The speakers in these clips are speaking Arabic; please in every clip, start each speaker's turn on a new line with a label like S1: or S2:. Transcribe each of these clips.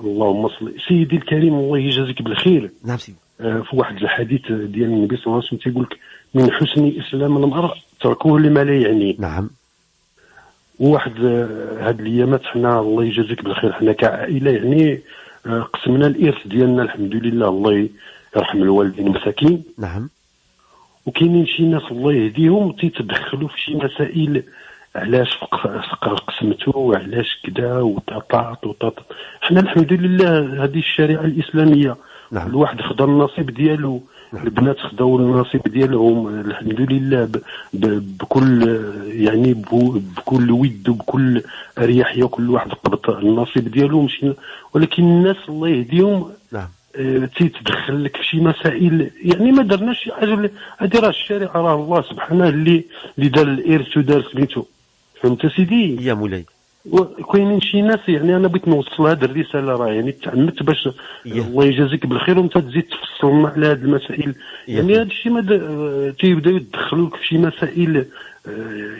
S1: اللهم صل سيدي الكريم، الله يجازيك بالخير.
S2: نعم سيدي.
S1: في واحد الحديث ديال النبي صلى الله عليه وسلم تيقول لك من حسن اسلام المرء تركه لما لا يعنيه.
S2: نعم.
S1: وواحد هاد الايامات حنا الله يجازيك بالخير حنا كعائله يعني قسمنا الارث ديالنا الحمد لله، الله يرحم الوالدين المساكين.
S2: نعم.
S1: وكاينين شي ناس الله يهديهم تيتدخلوا في شي مسائل، علاش فقر قسمته وعلاش كذا وطاط. حنا الحمد لله هذه الشريعه الاسلاميه.
S2: نعم.
S1: الواحد خدا النصيب ديالو. نعم. البنات خداو النصيب ديالهم الحمد لله بكل يعني بكل ود وبكل اريحيه، وكل واحد قبض النصيب ديالو مشينا. ولكن الناس الله يهديهم
S2: نعم
S1: تيتدخل لك في شي مسائل، يعني ما درناش شي حاجه. هذه راه الشريعه، راه الله سبحانه اللي دار الارث ودار سميتو، فهمت سيدي
S2: يا مولاي.
S1: وكاينين شي ناس يعني انا بغيت نوصل هذه الرساله، راه يعني تعمدت باش الله يجازيك بالخير وانت تزيد تفصل لنا على هذه المسائل. يعني هذا الشيء ما تيبداو يدخلوا لك في شي مسائل،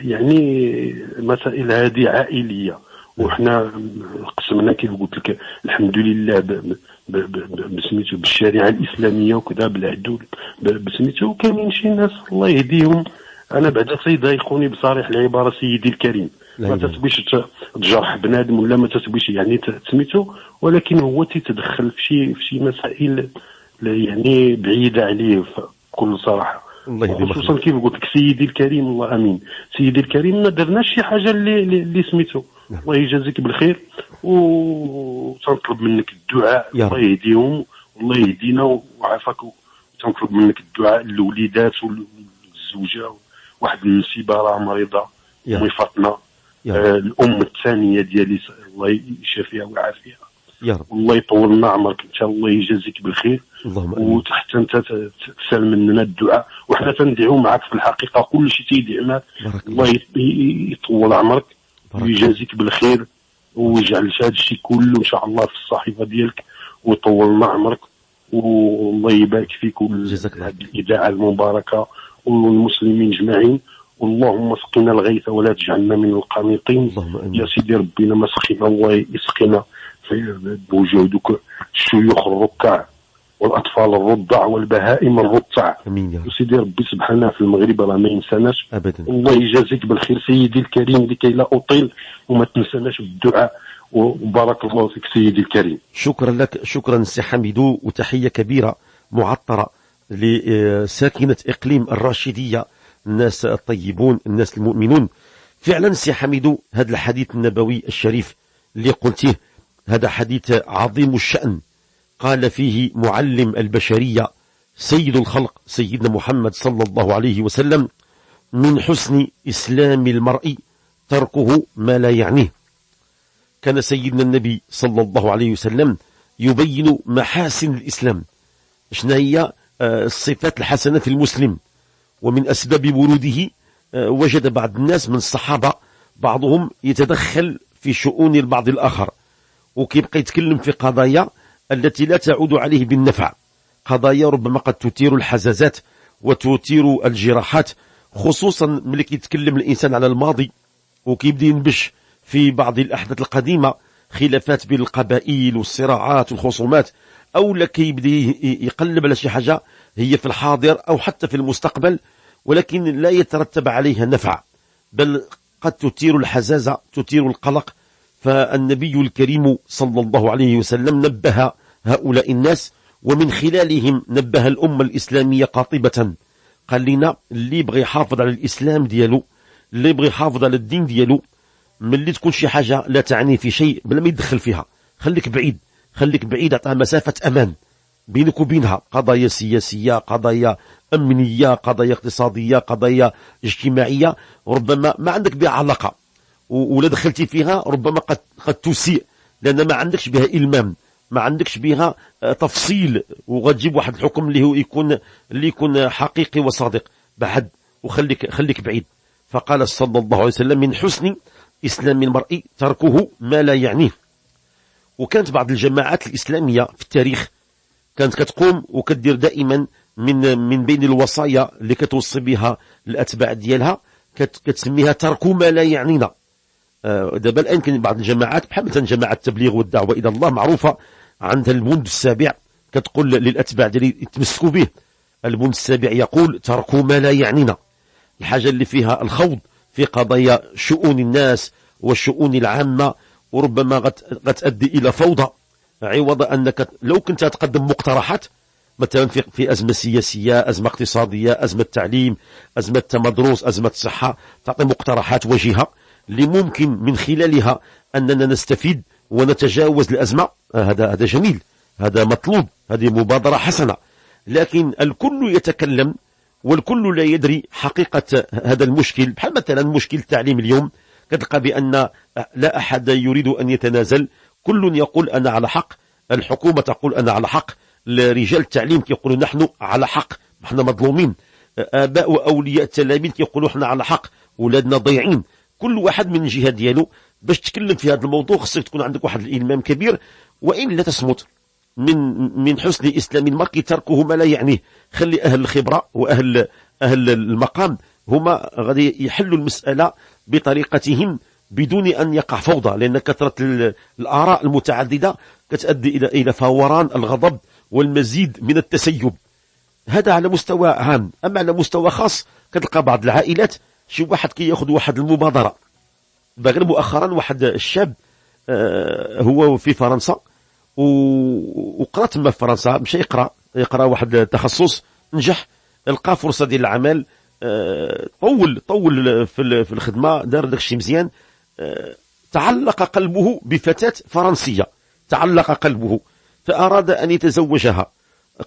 S1: يعني مسائل هذه عائليه، وحنا قسمنا كيف قلت لك الحمد لله بسميتو بالشريعه الاسلاميه وكذا بالعدول بسميتو. وكاينين شي ناس الله يهديهم، انا بعدا تيضايقوني بصريح العباره سيدي الكريم، ما تتبيش تجرح بنادم ولا ما تتبيش يعني سميتو، ولكن هو تيتدخل في شي مسائل يعني بعيده عليه بكل صراحه. خصوصا كيف قلت لك سيدي الكريم، الله امين سيدي الكريم، ما درناش شي حاجه اللي سميتو. الله يجازيك بالخير، وتنطلب منك الدعاء الله يهديهم والله يهدينا وعافاك. تنطلب منك الدعاء للوليدات والزوجه. واحد المصيبه راه مريضه امي فاطمه، الام الثانيه ديالي، الله يشافيها ويعافيها
S2: يا رب،
S1: والله يطول لنا عمرك انت، الله يجازيك بالخير. وحتى انت تسال مننا الدعاء، وحنا تندعو معك في الحقيقه، كل شيء تيدعي معك. الله يطول عمرك ويجازيك بالخير، ويجعل هذا الشيء كله ان شاء الله في الصحيفه ديالك، ويطول لنا عمرك، والله يبارك فيك هذه الاذاعه المباركه والمسلمين اجمعين. اللهم اسقنا الغيث ولا تجعلنا من القانطين يا سيدي ربنا. ما سقينا الله يسقينا بوجودك الشيوخ الركع والاطفال الرضع والبهائم الرضع.
S2: امين يا
S1: سيدي ربي سبحانه في المغرب راه ما ينساناش
S2: ابدا.
S1: الله يجازيك بالخير سيدي الكريم، لكي لا اطيل، وما تنساناش بالدعاء، وبارك الله فيك سيدي الكريم.
S2: شكرا لك، شكرا سي حميدو، وتحيه كبيره معطره لساكنه اقليم الراشديه، الناس الطيبون، الناس المؤمنون. فعلا سي حميدو، هذا الحديث النبوي الشريف اللي قلتيه هذا حديث عظيم الشأن، قال فيه معلم البشرية سيد الخلق سيدنا محمد صلى الله عليه وسلم: من حسن إسلام المرء تركه ما لا يعنيه. كان سيدنا النبي صلى الله عليه وسلم يبين محاسن الإسلام، شنو هي الصفات الحسنة في المسلم. ومن أسباب وروده وجد بعض الناس من الصحابة بعضهم يتدخل في شؤون البعض الآخر، وكيبقى يتكلم في قضايا التي لا تعود عليه بالنفع، قضايا ربما قد تثير الحزازات وتثير الجراحات، خصوصا ملي كيتكلم الإنسان على الماضي وكيبدا ينبش في بعض الأحداث القديمة، خلافات بين القبائل والصراعات والخصومات، أو لكي يبدا يقلب على شي حاجة هي في الحاضر أو حتى في المستقبل، ولكن لا يترتب عليها نفع، بل قد تثير الحزازة، تثير القلق. فالنبي الكريم صلى الله عليه وسلم نبه هؤلاء الناس، ومن خلالهم نبه الأمة الإسلامية قاطبة. قال لنا اللي يبغي يحافظ على الإسلام ديالو، اللي يبغي يحافظ على الدين ديالو، ملي تكون شي حاجة لا تعني في شيء بلا ما يدخل فيها، خليك بعيد، خليك بعيد، اعطيها مسافة أمان بينك وبينها. قضايا سياسية، قضايا أمنية، قضايا اقتصادية، قضايا اجتماعية، ربما ما عندك بها علاقة، ولا دخلتي فيها ربما قد تسيء، لأن ما عندكش بها إلمام، ما عندكش بها تفصيل، وغتجيب واحد الحكم اللي هو يكون حقيقي وصادق بعد، خليك بعيد. فقال صلى الله عليه وسلم: من حسن إسلام المرء تركه ما لا يعنيه. وكانت بعض الجماعات الإسلامية في التاريخ كانت كتقوم وكدير دائما من بين الوصايا اللي كتوصي بها الأتباع ديالها، كتسميها ترك ما لا يعنينا. دابا الآن كاين بعض الجماعات بحال مثلا جماعة التبليغ والدعوة إلى الله معروفة عندها البند السابع كتقول للأتباع ديالي يتمسكوا به. البند السابع يقول تركوا ما لا يعنينا، الحاجة اللي فيها الخوض في قضايا شؤون الناس والشؤون العامة وربما غتؤدي إلى فوضى، عوض أنك لو كنت تقدم مقترحات مثلا في أزمة سياسية، أزمة اقتصادية، أزمة تعليم، أزمة تمدرس، أزمة صحة، تعطي مقترحات وجيهة اللي ممكن من خلالها أننا نستفيد ونتجاوز الأزمة. هذا جميل، هذا مطلوب، هذه مبادرة حسنة. لكن الكل يتكلم والكل لا يدري حقيقة هذا المشكل. بحال مثلا مشكل التعليم اليوم كتلقى بأن لا أحد يريد أن يتنازل، كل يقول أنا على حق، الحكومة تقول أنا على حق، رجال التعليم يقولوا نحن على حق، نحن مظلومين، آباء وأولياء التلاميذ يقولوا نحن على حق، أولادنا ضيعين. كل واحد من الجهة ديالو. باش تتكلم في هذا الموضوع خصك تكون عندك واحد الإلمام كبير، وإلا تصمت. من حسن إسلام المرء تركه ما لا يعنيه. خلي أهل الخبرة وأهل المقام هما غادي يحلوا المسألة بطريقتهم بدون أن يقع فوضى، لأن كثرة الآراء المتعددة كتؤدي إلى فوران الغضب والمزيد من التسيب. هذا على مستوى عام. أما على مستوى خاص كتلقى بعض العائلات شي واحد كياخذ واحد المبادرة. غير مؤخرا واحد الشاب هو في فرنسا وقرا تما في فرنسا، مشى يقرا واحد التخصص، نجح، لقى فرصة ديال العمل، طول في الخدمة، دار داكشي مزيان، تعلق قلبه بفتاة فرنسية، تعلق قلبه فأراد أن يتزوجها.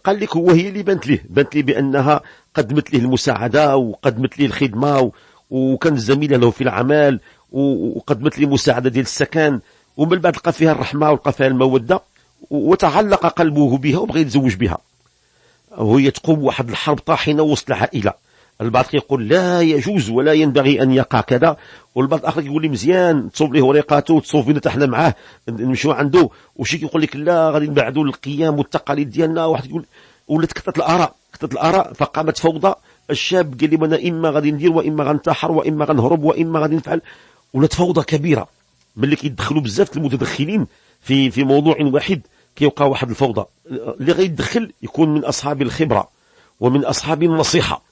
S2: قال لك هي اللي بانت لي بأنها قدمت له المساعدة وقدمت له الخدمة وكان زميلة له في العمل وقدمت لي مساعدة ديال السكن، ومن بعد لقى فيها الرحمة ولقى فيها المودة وتعلق قلبه بها وبغى يتزوج بها. وهي تقوم واحد الحرب طاحنة وسط العائلة. البعض يقول لا يجوز ولا ينبغي أن يقع كذا، والبعض الآخر يقول لي مزيان تصوب ليه وريقاته تصوب فينا حنا معاه نمشيو عنده، وشي يقول لك لا غادي نبعدوا القيم والتقاليد ديالنا. واحد يقول ولات كثرت الآراء فقامت فوضى. الشاب قال لي انا اما غادي ندير واما غنتحر واما غنهرب واما غادي نفعل. ولات فوضى كبيره. ملي كيدخلوا بزاف المتدخلين في موضوع واحد كيوقع واحد الفوضى. اللي غيدخل يكون من اصحاب الخبره ومن اصحاب النصيحه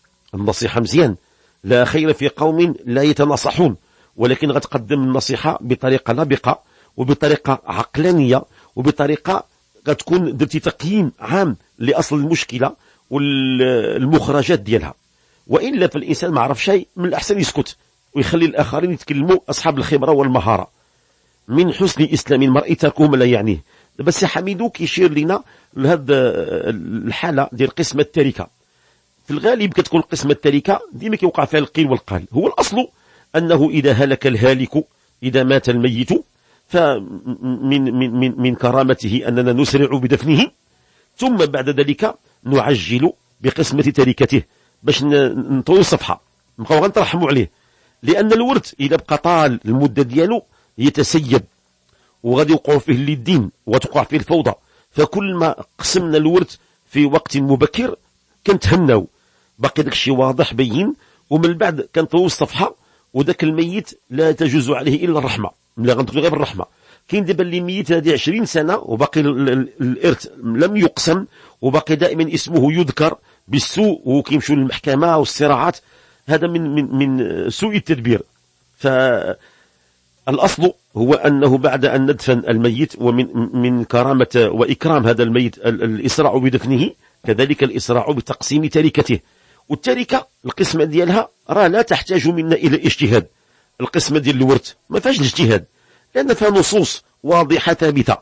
S2: مزيان. لا خير في قوم لا يتناصحون، ولكن غتقدم النصيحه بطريقه لبقه وبطريقه عقلانيه وبطريقه غتكون درتي تقييم عام لاصل المشكله والمخرجات ديالها. وإلا فالإنسان ما عرف شيء من الأحسن يسكت ويخلي الآخرين يتكلموا أصحاب الخبرة والمهارة. من حسن إسلام المرء تركه ما لا يعنيه. بس حميدو كيشير لنا لهذه الحالة ديال قسمة التركة. في الغالب كتكون قسمة التركة ديما كيوقع فيها القيل والقال. هو الأصل أنه إذا هلك الهالك، إذا مات الميت، فمن كرامته أننا نسرع بدفنه، ثم بعد ذلك نعجل بقسمة تركته باش نطول الصفحة نبقاو غنترحموا عليه. لأن الورث إذا بقى طال المدة ديالو يتسيب وغادي يوقعوا فيه الدين وتوقع فيه الفوضى. فكل ما قسمنا الورث في وقت مبكر كنتهناو، باقي داك الشيء واضح بين، ومن بعد كنطول الصفحة وذاك الميت لا تجوز عليه إلا الرحمة. ملي غنطلب غير الرحمة. كاين دابا اللي ميت هذه 20 سنة وباقي الإرث لم يقسم وباقي دائما اسمه يذكر بالسوء وكيمشوا للمحكمة والصراعات. هذا من سوء التدبير. فالأصل هو أنه بعد أن ندفن الميت ومن كرامة وإكرام هذا الميت الإسراع بدفنه، كذلك الإسراع بتقسيم تركته. والتركة القسمة ديالها راه لا تحتاج منا إلى اجتهاد. القسمة ديال الورث ما فيهاش الاجتهاد، لأن فيها نصوص واضحة ثابتة.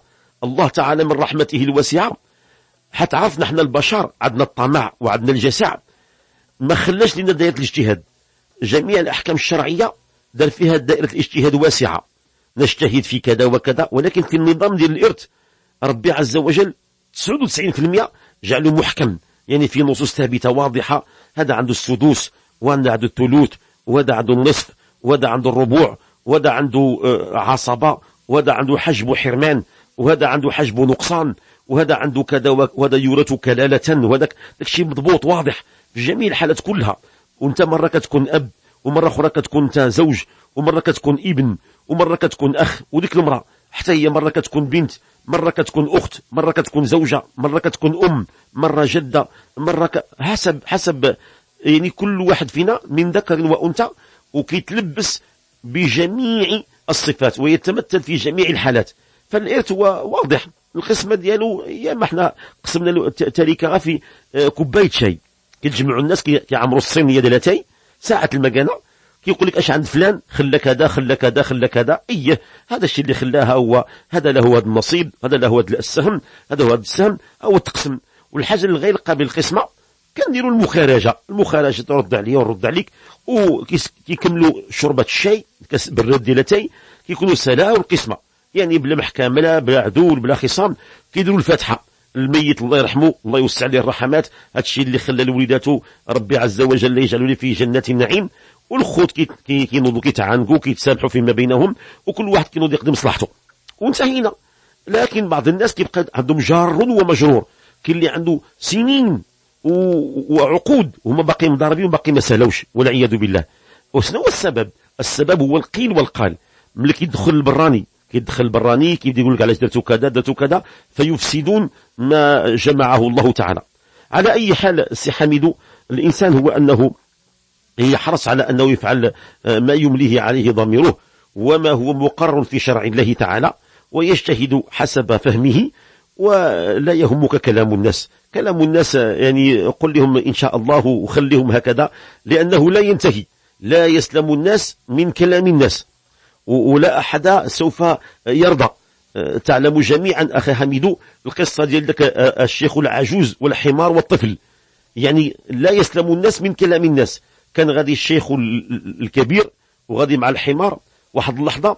S2: الله تعالى من رحمته الواسعة حتى عرفنا احنا البشر عندنا الطمع وعندنا الجسع، ما خلاش لنا دائرة الاجتهاد. جميع الأحكام الشرعية دار فيها دائرة الاجتهاد واسعة، نجتهد في كذا وكذا. ولكن في النظام ديال الإرث ربي عز وجل 99% جعله محكم، يعني في نصوص ثابتة واضحة. هذا عنده السدوس، وهذا عنده الثلث، وهذا عنده النصف، وهذا عنده الربوع، وهذا عنده عصبة، وهذا عنده حجب وحرمان، وهذا عنده حجب ونقصان، وهذا عنده كذا وهذا يورث كلالة، وهذا داكشي مضبوط واضح في جميع الحالات كلها. وانت مرة كتكون أب، ومرة أخرى كتكون انت زوج، ومرة كتكون ابن، ومرة كتكون أخ. وديك المرأة حتى هي مرة كتكون بنت، مرة كتكون أخت، مرة كتكون زوجة، مرة كتكون أم، مرة جدة، مرة حسب يعني كل واحد فينا من ذكر وأنثى، وكيتلبس بجميع الصفات ويتمثل في جميع الحالات. فالإرث هو واضح، القسمة ديالو يا ما حنا قسمنا له التركة في كوباية شاي، كيتجمعوا الناس كيعمروا الصينية ديال اتاي ساعة المكانة، كيقول لك اش عند فلان، خلى كذا خلى كذا خلى كذا، هذا الشيء اللي خلاها هو هذا له هذا النصيب، هذا له هذا السهم، هذا هو هذا السهم او تقسم. والحاجة اللي غير قابل القسمة كنديروا المخارجة ترد عليا ونرد عليك، وكيكملوا شربة الشاي كاس براد ديال اتاي، كيكونوا سلا والقسمة، يعني بلا محكمة لا بلا عدول بلا خصام، كيديروا الفاتحة الميت الله يرحمه الله يوسع عليه الرحمات، هذا الشيء اللي خلى لوليداته ربي عز وجل يجعلوا لي في جنات النعيم. والخوت كينوضوا كيتعانقوا كيتسامحوا فيما بينهم، وكل واحد كينوض يقدم مصلحته وانتهينا. لكن بعض الناس كيبقى عندهم جار ومجرور، كاين اللي عنده سنين وعقود وهما باقيين مضاربين وباقي ما سالوش والعياذ بالله. وشنو هو السبب؟ السبب هو القيل والقال. ملي كيدخل البراني كيبدا يقول لك علاش درتو كذا درتو كذا، فيفسدون ما جمعه الله تعالى. على اي حال سي حميد، الانسان هو انه يحرص على انه يفعل ما يمليه عليه ضميره وما هو مقرر في شرع الله تعالى، ويجتهد حسب فهمه، ولا يهمك كلام الناس يعني قل لهم ان شاء الله وخليهم هكذا، لانه لا ينتهي، لا يسلم الناس من كلام الناس، ولا أحد سوف يرضى. تعلم جميعا أخي حميد القصة ديال ذاك الشيخ العجوز والحمار والطفل، يعني لا يسلم الناس من كلام الناس. كان غادي الشيخ الكبير وغادي مع الحمار، واحد اللحظة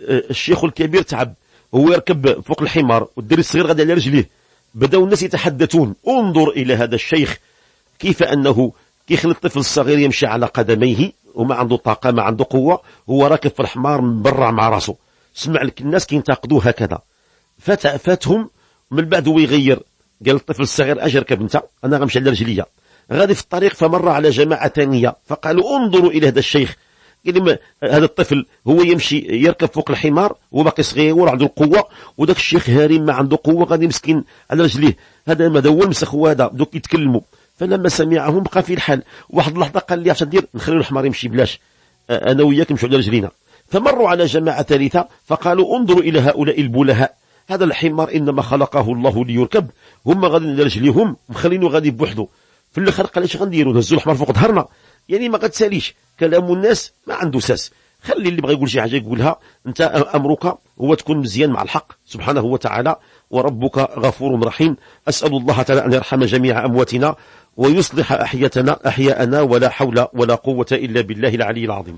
S2: الشيخ الكبير تعب، هو يركب فوق الحمار والدري الصغير غادي على رجليه، بدأوا الناس يتحدثون انظر إلى هذا الشيخ كيف أنه كيخلي الطفل الصغير يمشي على قدميه وما عنده طاقة ما عنده قوة، هو راكب في الحمار مبرع مع راسه. سمع لك الناس كينتقدوه هكذا، فاتهم من بعد هو يغير، قال الطفل الصغير اجي ركب انت، انا غنمشي على رجليا. غادي في الطريق فمر على جماعة ثانية فقالوا انظروا الى هذا الشيخ، قال هذا الطفل هو يمشي يركب فوق الحمار وباقي صغير وعنده القوة، وذاك الشيخ هارم ما عنده قوة غادي مسكين على رجليه، هذا هو المسخ وهذا دوك يتكلموا. فلما سمعهم بقى في الحال، واحد اللحظة قال لي اش ندير، نخليو الحمار يمشي بلاش، انا وياك نمشيو على رجلينا. فمروا على جماعة ثالثة فقالوا انظروا الى هؤلاء البلهاء، هذا الحمار انما خلقه الله ليركب، هما غادي على رجليهم مخلينه غادي بوحده. في الاخر قال اش غنديروا، نهزوا الحمار فوق ظهرنا، يعني ما غتساليش كلام الناس ما عنده ساس. خلي اللي بغى يقول شي حاجه يقولها، انت امرك هو تكون مزيان مع الحق سبحانه وتعالى، وربك غفور رحيم. اسال الله تعالى ان يرحم جميع امواتنا ويصلح احياءنا ولا حول ولا قوه الا بالله العلي العظيم.